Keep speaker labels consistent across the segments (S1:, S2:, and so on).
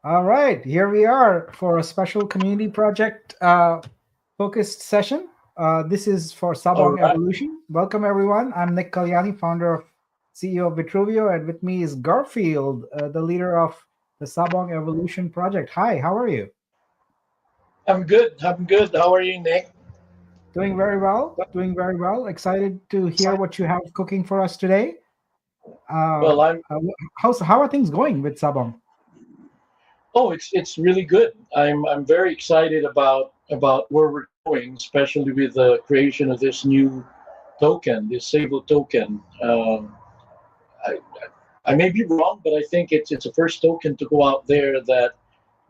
S1: All right, here we are for a special community project focused session. This is for
S2: All
S1: Sabong
S2: right.
S1: Evolution. Welcome, everyone. I'm Nick Kalyani, founder of CEO of Vitruvio, and with me is Garfield, the leader of the Sabong Evolution project. Hi, how are you?
S2: I'm good. I'm good. How are you, Nick?
S1: Doing very well. Doing very well. Excited to hear what you have cooking for us today.
S2: Well, I'm.
S1: How are things going with Sabong?
S2: Oh, it's really good. I'm very excited about where we're going, especially with the creation of this new token, this Sevo token. I, I may be wrong, but I think it's a first token to go out there that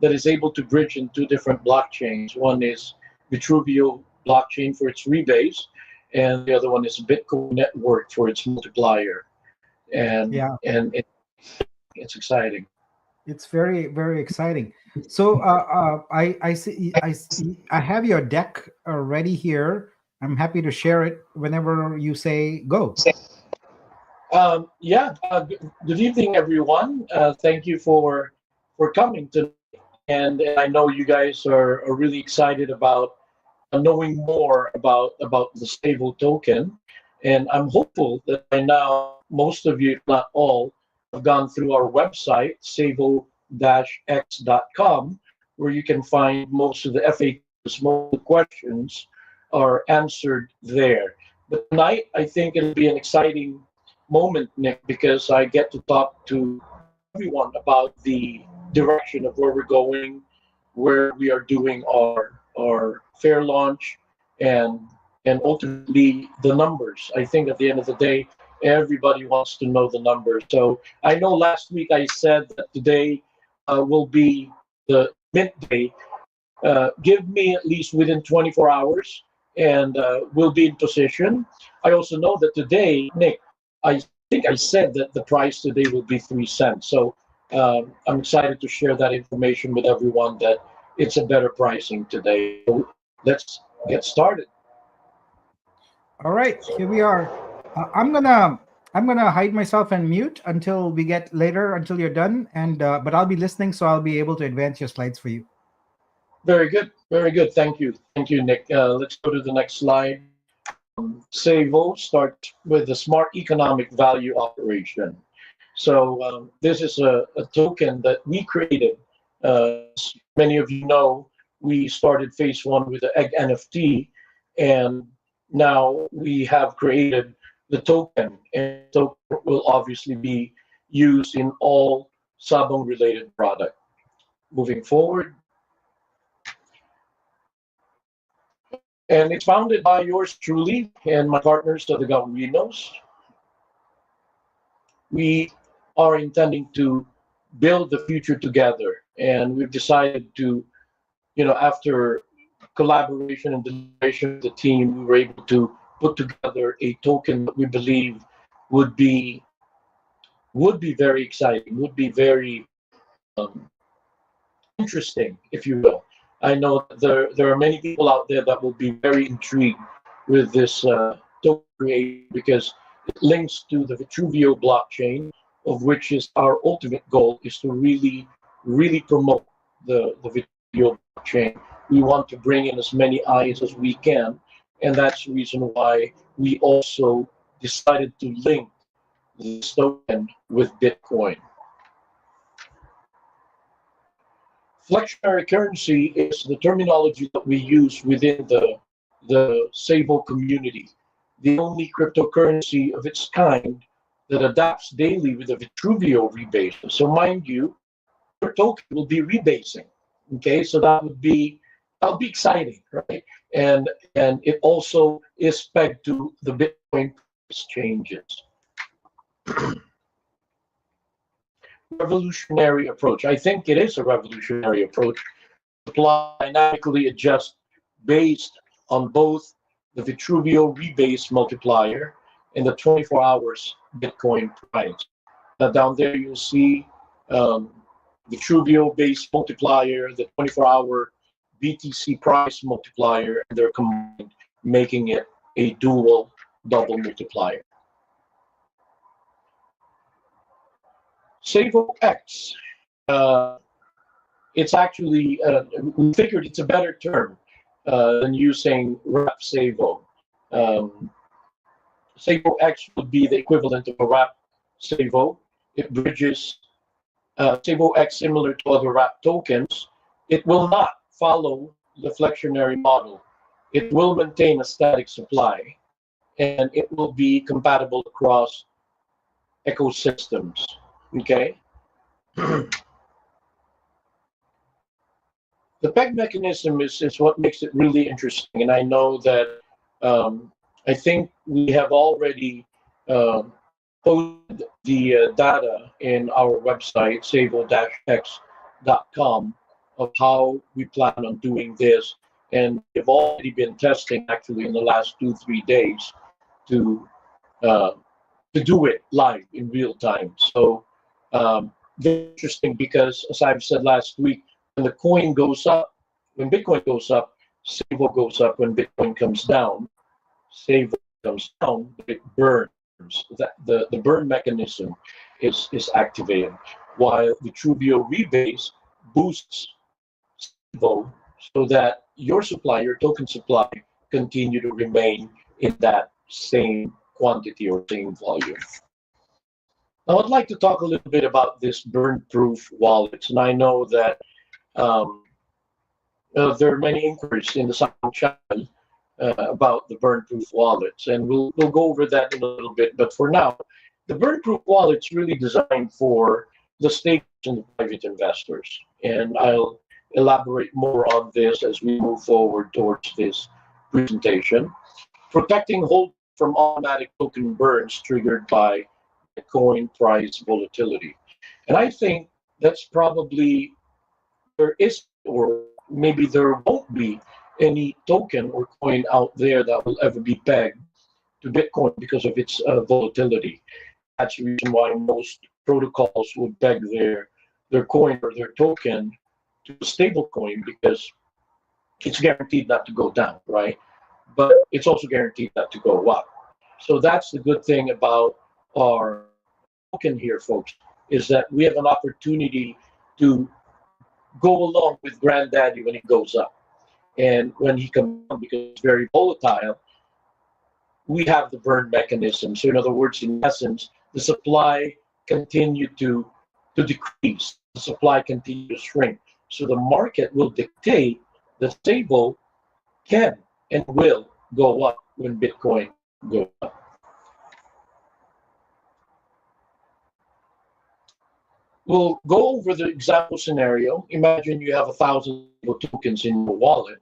S2: is able to bridge in two different blockchains. One is Vitruvio blockchain for its rebase, and the other one is Bitcoin network for its multiplier.
S1: Yeah.
S2: And it's exciting.
S1: It's very, very exciting. So I have your deck ready here. I'm happy to share it whenever you say go.
S2: Yeah. Good evening, everyone. Thank you for coming tonight, and I know you guys are really excited about knowing more about the stable token, and I'm hopeful that by now most of you, if not all, have gone through our website, savo-x.com, where you can find most of the FAQs, most of the questions are answered there. But tonight, I think it'll be an exciting moment, Nick, because I get to talk to everyone about the direction of where we're going, where we are doing our fair launch, and ultimately the numbers. I think at the end of the day, everybody wants to know the numbers. So I know last week I said that today will be the midday. Give me at least within 24 hours, and we'll be in position. I also know that today, Nick, I think I said that the price today will be 3 cents. So I'm excited to share that information with everyone that it's a better pricing today. So let's get started.
S1: All right, here we are. I'm gonna hide myself and mute until we get later until you're done. And but I'll be listening, so I'll be able to advance your slides for you.
S2: Very good. Very good. Thank you, Nick. Let's go to the next slide. Sevo starts with the smart economic value operation. So this is a token that we created. As many of you know, we started phase one with the egg NFT, and now we have created the token, and the token will obviously be used in all Sabong related product. Moving forward, and it's founded by yours truly and my partners at the Gawrinos. We are intending to build the future together, and we've decided to, after collaboration and deliberation with the team, we were able to put together a token that we believe would be would be very exciting, would be very um, interesting, if you will. I know that there are many people out there that will be very intrigued with this token creation because it links to the Vitruvio blockchain, of which is our ultimate goal is to really promote the Vitruvio blockchain. We want to bring in as many eyes as we can, and that's the reason why we also decided to link this token with Bitcoin. Flexionary currency is the terminology that we use within the Sable community, the only cryptocurrency of its kind that adapts daily with the Vitruvio rebase. So mind you, our token will be rebasing. Okay, so that'll be exciting, right? And it also is pegged to the Bitcoin price changes. Revolutionary approach. I think it is a revolutionary approach. Supply dynamically adjust based on both the Vitruvio rebase multiplier and the 24 hours Bitcoin price. Now down there you'll see um, Vitruvio base multiplier, the 24-hour BTC price multiplier, and they're combined, making it a dual double multiplier. Savo X. Uh, it's actually we figured it's a better term than using wrap Sevo. Um, Sevo X would be the equivalent of a wrap Sevo. It bridges Sevo X similar to other wrap tokens. It will not follow the flexionary model. It will maintain a static supply, and it will be compatible across ecosystems. Okay. The peg mechanism is what makes it really interesting. And I know that I think we have already uh, posted the data in our website, savo-x.com, of how we plan on doing this. And we've already been testing actually in the last 2, 3 days to uh, to do it live in real time. So very interesting because, as I've said last week, when the coin goes up, when Bitcoin goes up, Savo goes up. When Bitcoin comes down, Savo comes down, but it burns. The burn mechanism is activated, while the Truvio rebase boosts Savo so that your supply, your token supply, continue to remain in that same quantity or same volume. Now, I'd like to talk a little bit about this burn-proof wallets, and I know that um, there are many inquiries in the Sabong channel about the burn-proof wallets, and we'll go over that in a little bit. But for now, the burn-proof wallet's really designed for the stakers and the private investors, and I'll elaborate more on this as we move forward towards this presentation. Protecting hold from automatic token burns triggered by Bitcoin price volatility. And I think that's probably there is, or maybe there won't be any token or coin out there that will ever be pegged to Bitcoin because of its volatility. That's the reason why most protocols would peg their coin or their token to a stable coin because it's guaranteed not to go down, right? But it's also guaranteed not to go up. So that's the good thing about our token here, folks, is that we have an opportunity to go along with Granddaddy when he goes up. And when he comes down, because it's very volatile, we have the burn mechanism. So in other words, in essence, the supply continued to decrease, the supply continued to shrink. So the market will dictate the stable can and will go up when Bitcoin goes up. We'll go over the example scenario. Imagine you have 1,000 tokens in your wallet.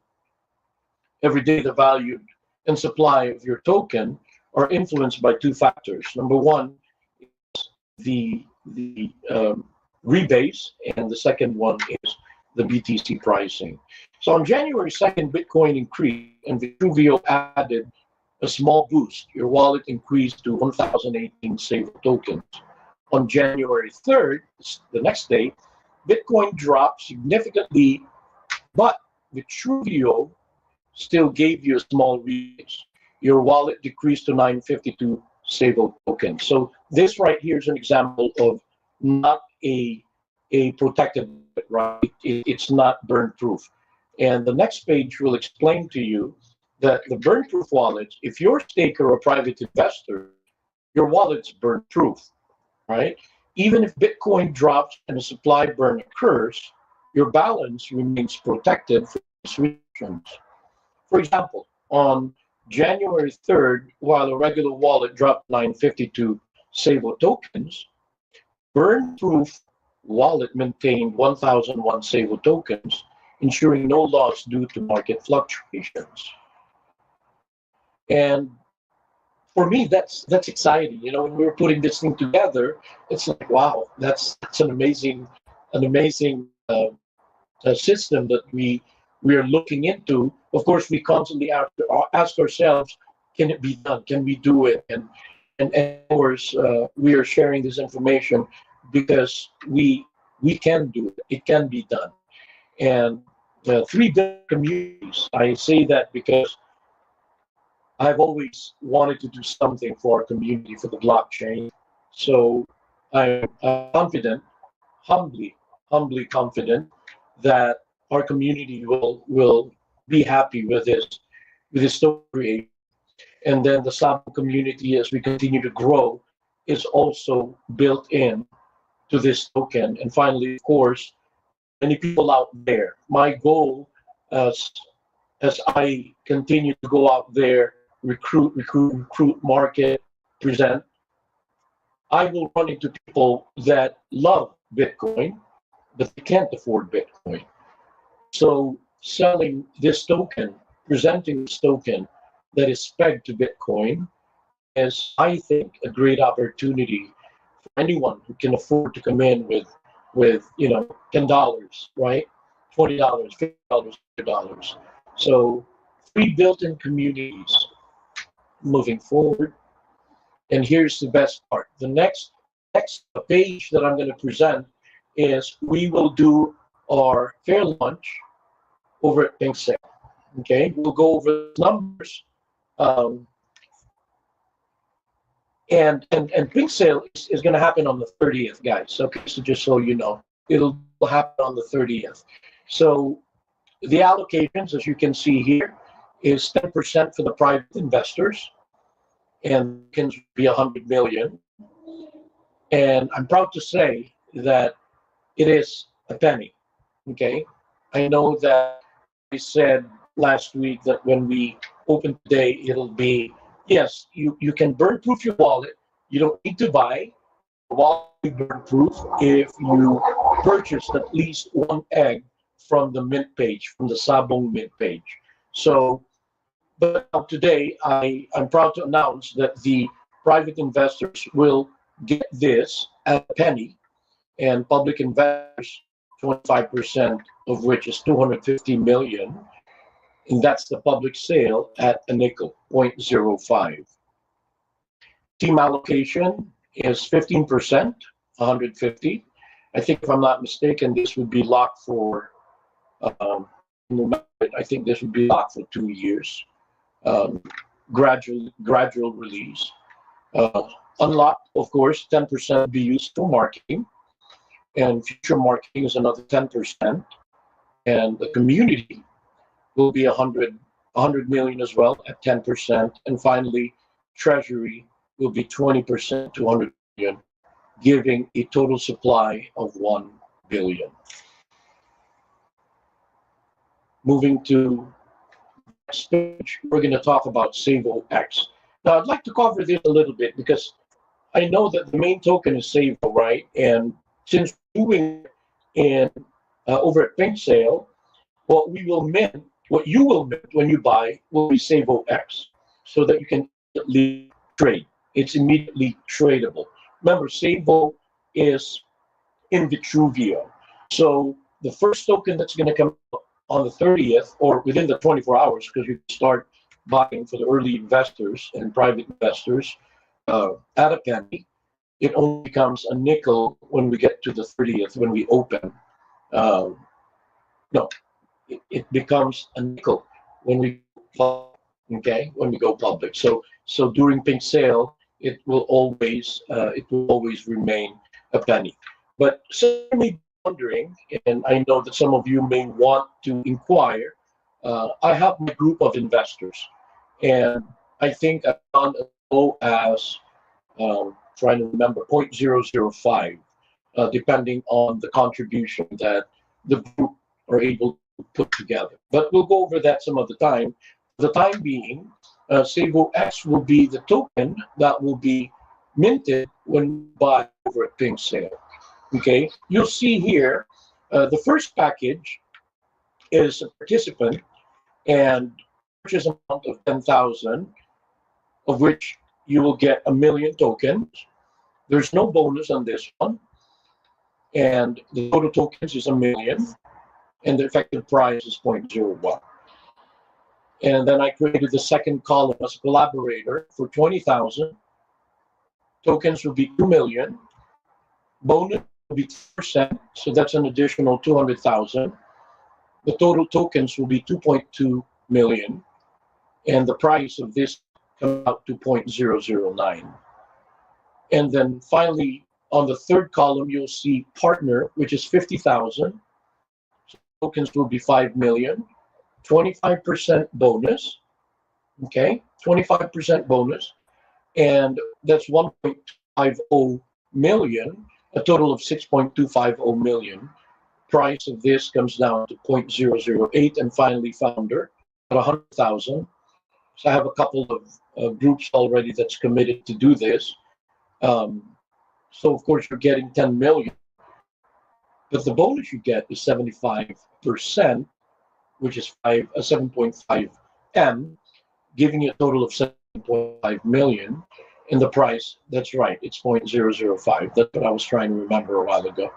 S2: Every day, the value and supply of your token are influenced by two factors. Number one, the rebase, and the second one is the BTC pricing. So on January 2nd, Bitcoin increased, and Vitruvio added a small boost. Your wallet increased to 1,018 Savo tokens. On January 3rd, the next day, Bitcoin dropped significantly, but Vitruvio still gave you a small rebase. Your wallet decreased to 952 Savo tokens. So this right here is an example of not a protected, right? It's not burn proof. And the next page will explain to you that the burn proof wallet, if you're a staker or a private investor, your wallet's burn proof, right? Even if Bitcoin drops and a supply burn occurs, your balance remains protected from restrictions. For example, on January 3rd, while a regular wallet dropped 952 Savo tokens, burn-proof wallet maintained 1,001 Savo tokens, ensuring no loss due to market fluctuations. And for me, that's exciting. You know, when we were putting this thing together, it's like, wow, that's an amazing system that we are looking into. Of course, we constantly ask ourselves, can it be done? Can we do it? And of course, we are sharing this information because we can do it. It can be done. And 3 billion communities. I say that because I've always wanted to do something for our community, for the blockchain. So I'm confident, humbly confident, that our community will be happy with this token creation. And then the Sabong community, as we continue to grow, is also built in to this token. And finally, of course, many people out there. My goal, as I continue to go out there, recruit, market, present, I will run into people that love Bitcoin, but they can't afford Bitcoin. So selling this token, presenting this token that is pegged to Bitcoin is, I think, a great opportunity for anyone who can afford to come in with $10, right? $20, $50, $100. So free built-in communities moving forward. And here's the best part. The next page that I'm going to present is we will do our fair launch over at Pink Sale. Okay, we'll go over the numbers. Um, and Pink Sale is going to happen on the 30th, guys. Okay, so just so you know, it'll happen on the 30th. So the allocations, as you can see here, is 10% for the private investors, and can be 100 million. And I'm proud to say that it is a penny. Okay, I know that I said last week that when we open today, it'll be, yes, you can burn proof your wallet. You don't need to buy. The wallet will be burn proof if you purchased at least one egg from the mint page, from the Sabong mint page. So, but today I'm proud to announce that the private investors will get this at a penny, and public investors 25% of which is 250 million, and that's the public sale at a nickel, 0.05. Team allocation is 15%, 150. I think if I'm not mistaken, this would be locked for, I think this would be locked for 2 years. Gradual release. Unlocked, of course, 10% be used for marketing, and future marketing is another 10%, and the community will be 100 million as well at 10%, and finally, treasury will be 20% to 100 million, giving a total supply of 1 billion. Moving to the next page, we're going to talk about Sevo X. Now, I'd like to cover this a little bit because I know that the main token is Sevo, right? And since doing in over at Pink Sale, what you will mint when you buy will be Sevo X, so that you can immediately trade. It's immediately tradable. Remember, Sevo is in Vitruvio. So the first token that's going to come out on the 30th or within the 24 hours, because you start buying for the early investors and private investors at a penny, it only becomes a nickel when we get to the 30th, when we open. No, it becomes a nickel when we when we go public. So during Pink Sale, it will always remain a penny. But some may be wondering, and I know that some of you may want to inquire. I have my group of investors, and I think I've gone as low as trying to remember 0.005, depending on the contribution that the group are able to put together. But we'll go over that some other time. For the time being, Sevo X will be the token that will be minted when we buy over at Pink Sale. Okay, you'll see here the first package is a participant and purchase amount of 10,000, of which you will get 1 million tokens. There's no bonus on this one, and the total tokens is 1 million, and the effective price is 0.01. And then I created the second column as a collaborator for 20,000. Tokens will be 2 million. Bonus will be 10%, so that's an additional 200,000. The total tokens will be 2.2 million, and the price of this comes out to 0.009. And then finally, on the third column, you'll see partner, which is 50,000. tokens will be 5 million, 25% bonus. Okay, 25% bonus, and that's 1.50 million, a total of 6.250 million. Price of this comes down to 0.008, and finally founder at 100,000. So I have a couple of groups already that's committed to do this. So of course you're getting 10 million, but the bonus you get is 75%, which is 7.5 M, giving you a total of 7.5 million. In the price, that's right, it's 0.005. That's what I was trying to remember a while ago.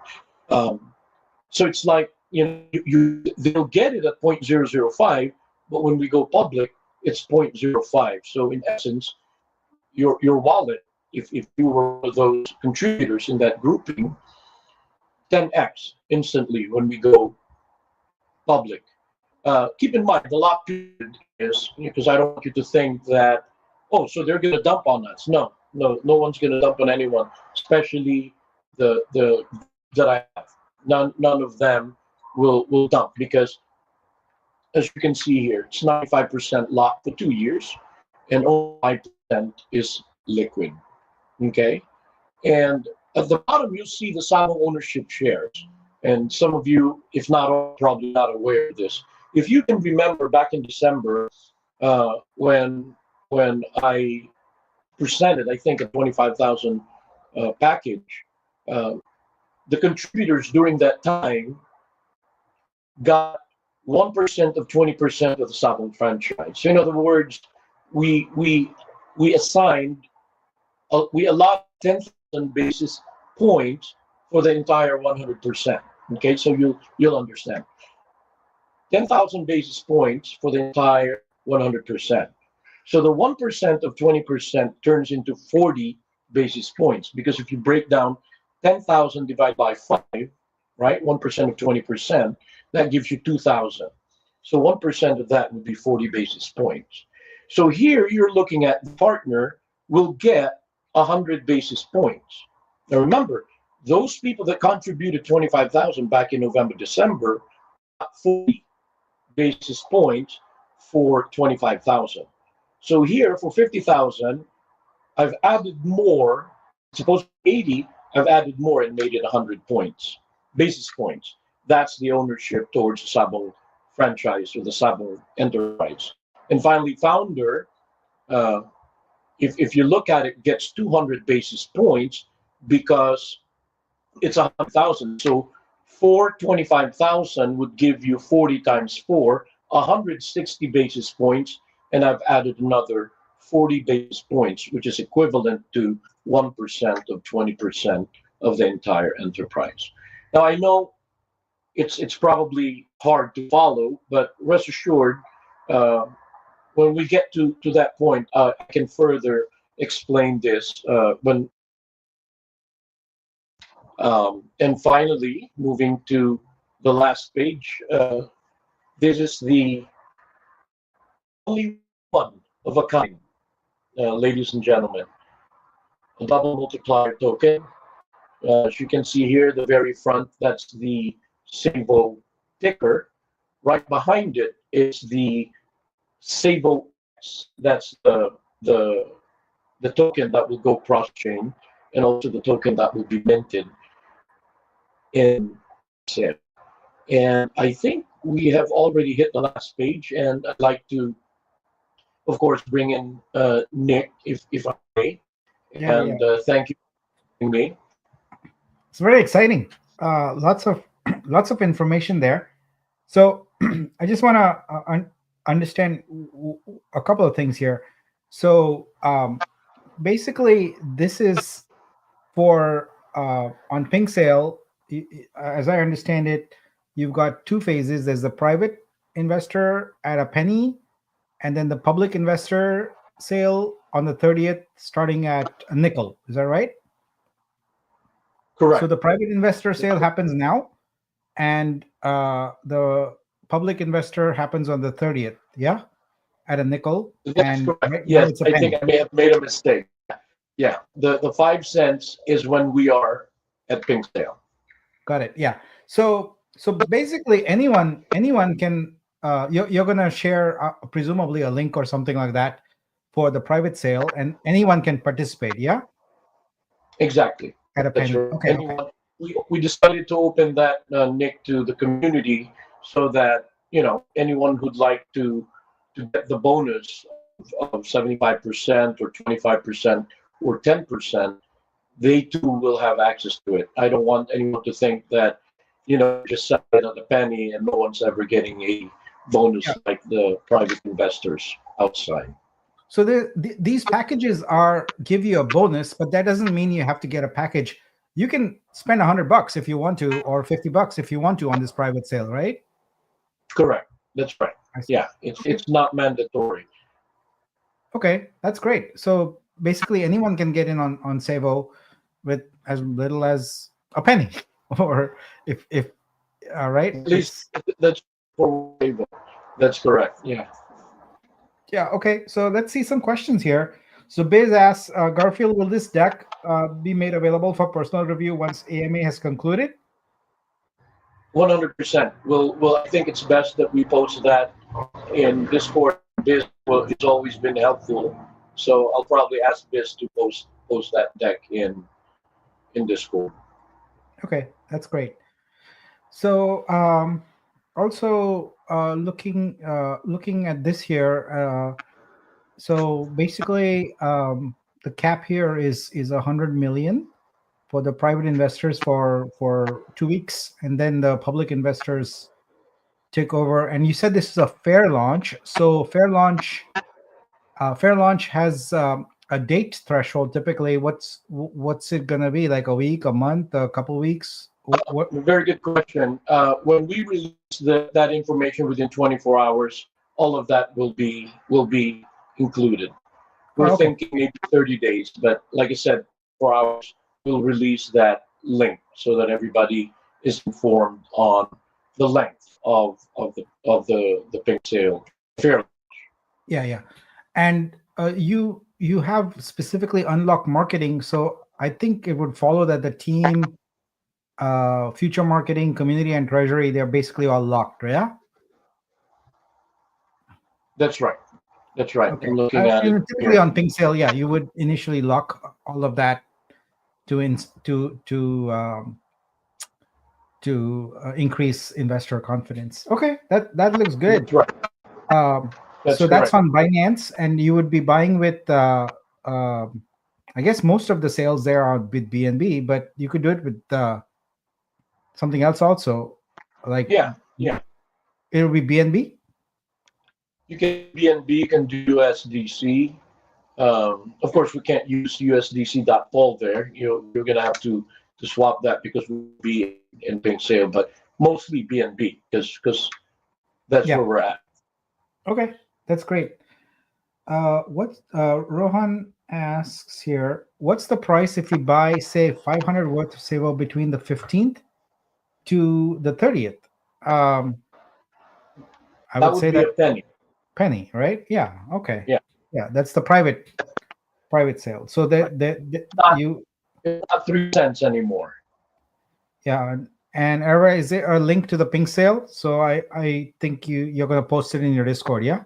S2: So it's like, they'll get it at 0.005, but when we go public, it's 0.05. So in essence, your wallet, if you were one of those contributors in that grouping, 10x instantly when we go public. Keep in mind, the lock period is, because I don't want you to think that, oh, so they're going to dump on us. No one's going to dump on anyone, especially the that I have. None of them will dump, because as you can see here, it's 95% locked for 2 years, and only 5% is liquid. Okay, and at the bottom you'll see the Sabong ownership shares, and some of you, if not all, probably not aware of this. If you can remember back in December, when I presented, I think, a 25,000 package, the contributors during that time got 1% of 20% of the Sabong franchise. So in other words, we assigned, we allowed 10,000 basis points for the entire 100%. Okay, so you'll understand. 10,000 basis points for the entire 100%. So the 1% of 20% turns into 40 basis points, because if you break down 10,000 divided by 5, right, 1% of 20%, that gives you 2,000. So 1% of that would be 40 basis points. So here you're looking at the partner will get 100 basis points. Now remember, those people that contributed 25,000 back in November, December, got 40 basis points for 25,000. So here for 50,000, I've added more. It's supposed to be 80. I've added more and made it 100 points, basis points. That's the ownership towards the Sabong franchise or the Sabong enterprise. And finally, founder, if you look at it, gets 200 basis points because it's 100,000. So 425,000 would give you 40 times 4, 160 basis points, and I've added another 40 basis points, which is equivalent to 1% of 20% of the entire enterprise. Now I know it's probably hard to follow, but rest assured, when we get to that point, I can further explain this when. And finally, moving to the last page, this is the only one of a kind, ladies and gentlemen, a double multiplier token. As you can see here, the very front, that's the Sevo ticker. Right behind it is the Sevo X. That's the token that will go cross-chain, and also the token that will be minted in Sevo. And I think we have already hit the last page, and I'd like to, of course, bring in Nick, if I may. And thank you for me.
S1: It's very exciting. Lots of information there. So I just want to understand a couple of things here. So basically, this is for on Pink Sale. As I understand it, you've got two phases. There's the private investor at a penny, and then the public investor sale on the 30th, starting at a nickel. Is that right?
S2: Correct.
S1: So the private investor sale happens now, and the public investor happens on the 30th. Yeah, at a nickel.
S2: That's
S1: and
S2: correct.
S1: right now
S2: Yes,
S1: it's a
S2: I
S1: penny.
S2: think I may have made a mistake. Yeah, the 5 cents is when we are at Pink Sale.
S1: Got it. Yeah. So So basically, anyone can. You're gonna share presumably a link or something like that for the private sale, and anyone can participate. Yeah,
S2: Exactly.
S1: at a
S2: That's
S1: penny.
S2: right.
S1: Okay, okay.
S2: Anyone, we decided to open that, Nick, to the community so that, anyone who'd like to get the bonus of 75% or 25% or 10%, they too will have access to it. I don't want anyone to think that, just sell it at a penny and no one's ever getting a bonus like the private investors outside.
S1: So these packages are give you a bonus, but that doesn't mean you have to get a package. You can spend $100 if you want to, or $50 if you want to on this private sale, right?
S2: Correct. That's right.
S1: I see.
S2: Yeah, it's
S1: Okay.
S2: it's not mandatory.
S1: Okay, that's great. So basically, anyone can get in on Sevo with as little as a penny, or if right,
S2: At least
S1: it's
S2: that's for Sevo. That's correct. Yeah.
S1: yeah. Okay, so let's see some questions here. So Biz asks, Garfield, will this deck be made available for personal review once AMA has concluded?
S2: 100%. Well, I think it's best that we post that in Discord. Biz has always been helpful, so I'll probably ask Biz to post that deck in Discord.
S1: Okay, that's great. So also looking at this here, so basically the cap here is 100 million for the private investors for 2 weeks, and then the public investors take over. And you said this is a fair launch, so fair launch has a date threshold. Typically, what's it gonna be, like a week, a month, a couple weeks? What?
S2: Very good question. When we release that information within 24 hours, all of that will be included. We're
S1: Oh, okay.
S2: thinking maybe 30 days, but like I said, 4 hours, we'll release that link so that everybody is informed on the length of the pink sale. Fair.
S1: Yeah, yeah. And you have specifically unlocked marketing, so I think it would follow that the team, future marketing, community, and treasury, they're basically all locked. Yeah.
S2: That's right. That's right.
S1: Okay.
S2: I'm looking at it
S1: Typically
S2: here.
S1: on pink sale, yeah, you would initially lock all of that to increase investor confidence. Okay, that looks good.
S2: That's right.
S1: So
S2: That's
S1: that's
S2: correct.
S1: on Binance, and you would be buying with. I guess most of the sales there are with BNB, but you could do it with something else also. Like
S2: Yeah. Yeah.
S1: it'll be BNB.
S2: You can BNB, can do USDC. Of course, we can't use USDC.pol there. You're gonna have to swap that because we'll be in pink sale, but mostly BNB because that's where
S1: Yeah.
S2: we're at.
S1: Okay, that's great. What Rohan asks here? What's the price if we buy, say, 500 worth of Sevo between the 15th to the 30th? Um, I
S2: That
S1: would
S2: would
S1: say
S2: be
S1: that
S2: a penny.
S1: penny, right? Yeah. Okay.
S2: Yeah,
S1: Yeah, that's the private sale. So the
S2: not
S1: you
S2: it's not 3 cents anymore.
S1: yeah. And Era, is there a link to the pink sale? So I think you're gonna post it in your Discord. Yeah.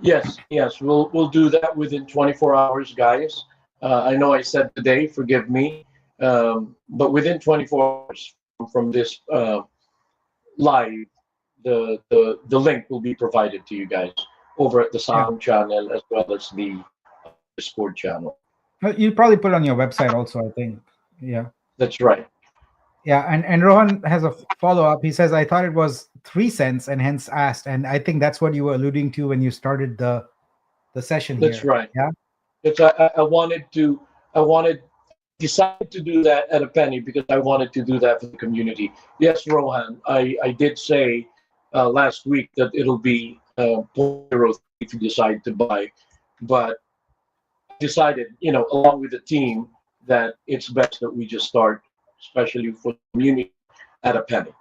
S2: Yes, yes, we'll do that within 24 hours, guys. I know I said today, forgive me, but within 24 hours from this live, the link will be provided to you guys over at the
S1: Yeah.
S2: Sound channel as well as the Discord channel.
S1: You probably put it on your website also, I think. Yeah.
S2: That's right.
S1: Yeah, and Rohan has a follow up. He says, "I thought it was 3 cents, and hence asked." And I think that's what you were alluding to when you started the session
S2: That's
S1: here.
S2: right.
S1: Yeah,
S2: It's I wanted to I wanted decided to do that at a penny because I wanted to do that for the community. Yes, Rohan, I did say last week that it'll be 0.03 if you decide to buy, but decided, along with the team, that it's best that we just start, especially for the community, at a penny.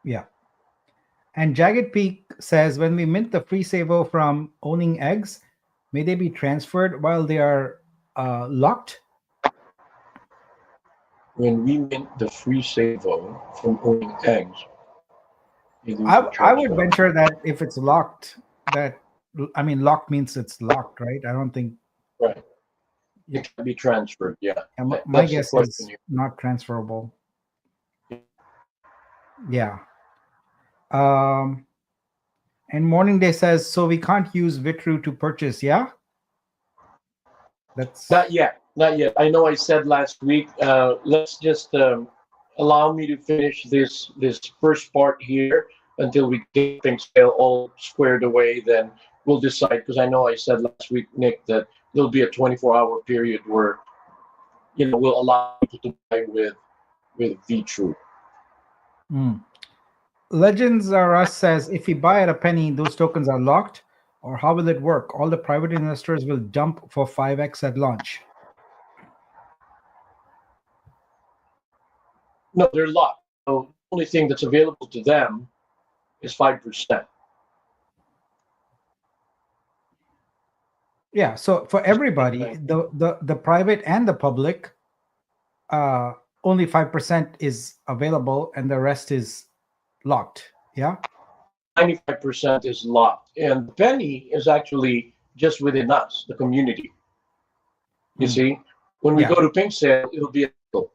S1: yeah. And Jagged Peak says, "When we mint the free savo from owning eggs, may they be transferred while they are locked?"
S2: when we mint the free Sevo from owning eggs, they lose the
S1: I would
S2: transfer.
S1: venture that if it's locked, that I mean, locked means it's locked, right? I don't think.
S2: Right.
S1: Yeah,
S2: It can be transferred. Yeah.
S1: yeah, my
S2: That's the
S1: guess
S2: question
S1: is
S2: here.
S1: not transferable. Yeah. Um, and Morning Day says so we can't use Vitru to purchase. Yeah,
S2: Not
S1: that's
S2: yet. Not yet. I know I said last week, let's just allow me to finish this first part here until we get things all squared away. Then we'll decide. Because I know I said last week, Nick, that there'll be a 24-hour period where we'll allow people to buy with V-True.
S1: mm. Legends R Us says if we buy at a penny, those tokens are locked, or how will it work? All the private investors will dump for 5x at launch.
S2: No, they're locked. So the only thing that's available to them is 5%.
S1: Yeah, so for everybody, the private and the public, uh, only 5% is available, and the rest is locked. Yeah.
S2: 95% is locked, and the penny is actually just within us, the community. You
S1: Mm.
S2: see, when we
S1: Yeah.
S2: go to pink sale, it'll be a nickel.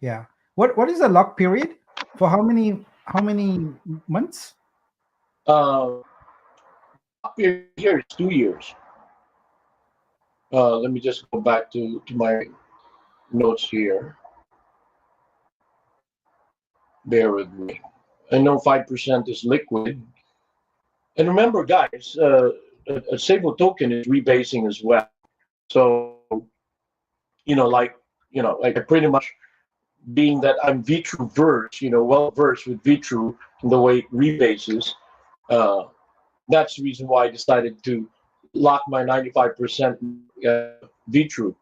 S1: Yeah. What is the lock period? For how many months?
S2: Uh, Up here is 2 years. Let me just go back to my notes here. Bear with me. I know 5% is liquid. And remember, guys, a Sabo token is rebasing as well. So, like I pretty much, being that I'm V-True versed, well versed with V-True in the way it rebases, uh, that's the reason why I decided to lock my 95% V-True,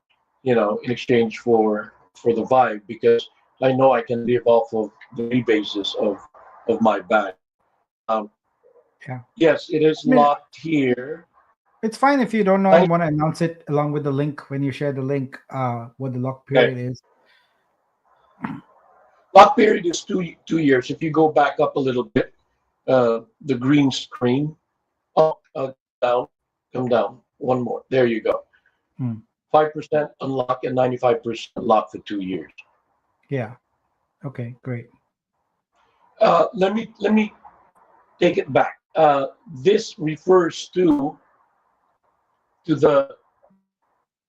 S2: in exchange for the Vibe, because I know I can live off of the rebases of my bag. Um,
S1: Yeah.
S2: yes, it is
S1: I mean,
S2: locked here.
S1: it's fine if you don't know
S2: I,
S1: and want to announce it along with the link when you share the link, what the lock
S2: okay.
S1: period is.
S2: Lock period is 2 years. If you go back up a little bit, the green screen. Oh, down, come down. One more. There you go.
S1: Hmm.
S2: 5% unlock and 95% lock for 2 years.
S1: Yeah. Okay, great.
S2: Let me take it back. This refers to the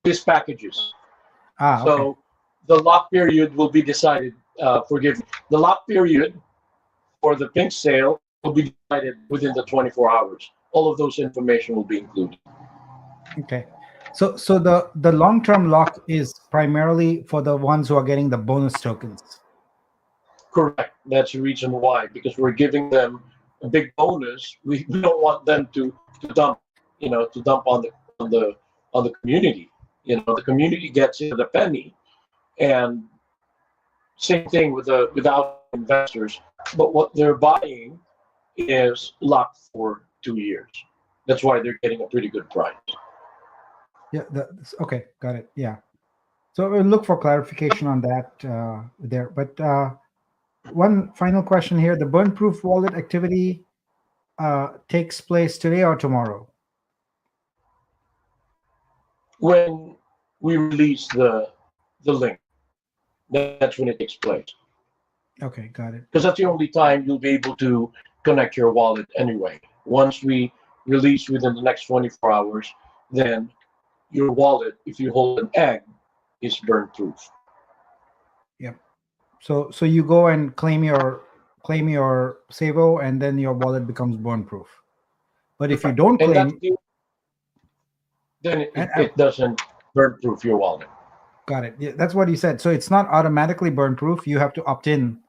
S2: these packages.
S1: Ah, okay.
S2: So the lock period will be decided. Forgive me. The lock period for the pink sale will be decided within the 24 hours. All of those information will be included.
S1: Okay. So the long-term lock is primarily for the ones who are getting the bonus tokens.
S2: Correct. That's the reason why, because we're giving them a big bonus. We don't want them to dump, to dump on the community. The community gets it at a penny, and same thing without investors. But what they're buying is locked for 2 years. That's why they're getting a pretty good price.
S1: Yeah, okay, got it. Yeah. So we'll look for clarification on that there. But one final question here: the burn-proof wallet activity takes place today or tomorrow?
S2: When we release the link, that's when it takes place.
S1: Okay, got it.
S2: Because that's the only time you'll be able to connect your wallet anyway. Once we release within the next 24 hours, then your wallet, if you hold an egg, is burn proof.
S1: Yep. So you go and claim your Savo, and then your wallet becomes burn-proof. But if you
S2: Correct.
S1: don't
S2: And that's
S1: claim,
S2: then it,
S1: and
S2: it, it doesn't burn proof your wallet.
S1: got it. Yeah, that's what you said. So it's not automatically burn-proof. You have to opt in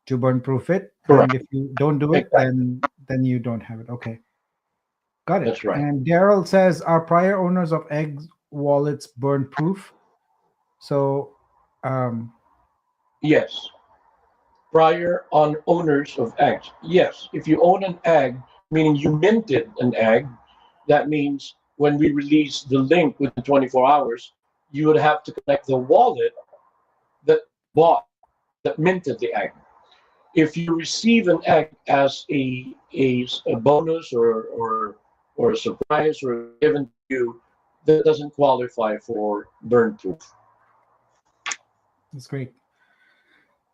S1: to burn-proof it, and
S2: Correct.
S1: if you don't do it,
S2: Exactly.
S1: then you don't have it. Okay, got it.
S2: That's right.
S1: And Daryl says, are prior owners of eggs wallets burn-proof? So, um,
S2: Yes. Prior on owners of eggs. Yes. If you own an egg, meaning you minted an egg, that means when we release the link within 24 hours, you would have to connect the wallet that bought, that minted the egg. If you receive an egg as a bonus or a surprise or given to you, that doesn't qualify for burn proof.
S1: That's great.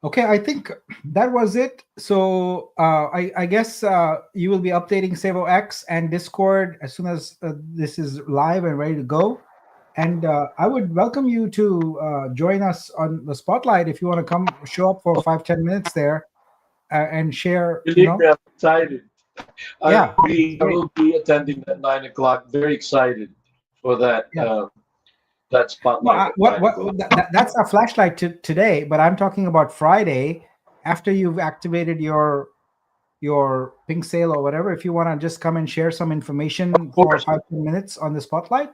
S1: Okay, I think that was it. So I guess you will be updating Sevo X and Discord as soon as this is live and ready to go. And I would welcome you to join us on the spotlight if you want to come show up for 5-10 minutes there and share.
S2: Believe me, I'm excited.
S1: Yeah, it's
S2: I
S1: great.
S2: will be attending at 9 o'clock. Very excited for that
S1: Yeah.
S2: that
S1: No,
S2: spotlight at
S1: what
S2: 9 o'clock.
S1: that's a flashlight today, but I'm talking about Friday after you've activated your pink sale or whatever. If you want to just come and share some information
S2: Of
S1: for
S2: course,
S1: 5-10 minutes on the spotlight,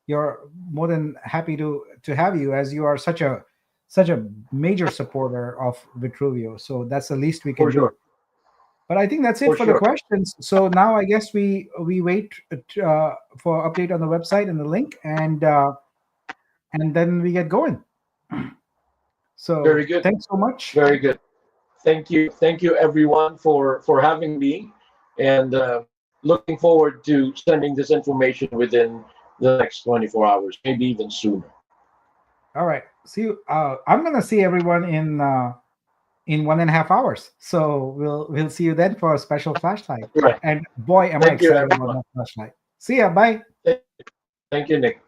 S1: you're more than happy to have you, as you are such a major supporter of Vitruvio. So that's the least we can
S2: for
S1: do.
S2: sure,
S1: But I think that's it
S2: for
S1: for the
S2: sure.
S1: questions. So now I guess we wait for update on the website and the link, and then we get going. So
S2: Very good,
S1: thanks so much.
S2: very good. Thank you everyone for having me, and looking forward to sending this information within the next 24 hours, maybe even sooner.
S1: All right. See you. I'm gonna see everyone in 1.5 hours. So we'll see you then for a special flashlight.
S2: Right.
S1: And boy, am I
S2: Thank you,
S1: excited about
S2: everyone.
S1: that flashlight. See ya. Bye.
S2: Thank you, Nick.